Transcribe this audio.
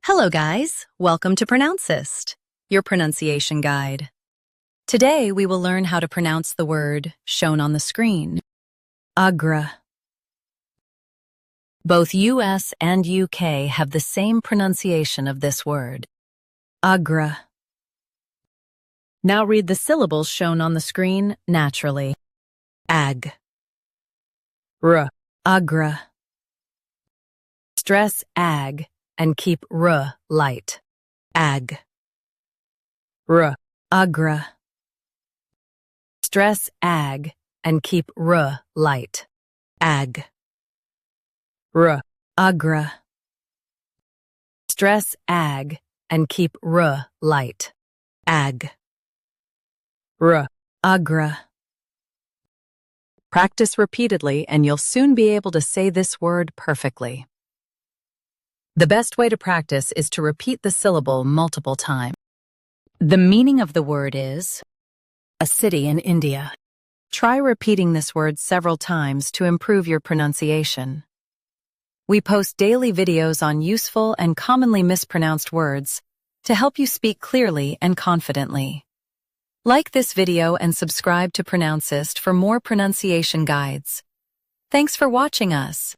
Hello guys, welcome to Pronouncist, your pronunciation guide. Today we will learn how to pronounce the word shown on the screen, AGRA. Both US and UK have the same pronunciation of this word, AGRA. Now read the syllables shown on the screen naturally. AG, R, AGRA. Stress AG and keep R light. AG, R, AGRA. Stress AG and keep R light. AG, R, AGRA. Stress AG and keep R light. AG, R, AGRA. Practice repeatedly and you'll soon be able to say this word perfectly. The best way to practice is to repeat the syllable multiple times. The meaning of the word is a city in India. Try repeating this word several times to improve your pronunciation. We post daily videos on useful and commonly mispronounced words to help you speak clearly and confidently. Like this video and subscribe to Pronouncist for more pronunciation guides. Thanks for watching us.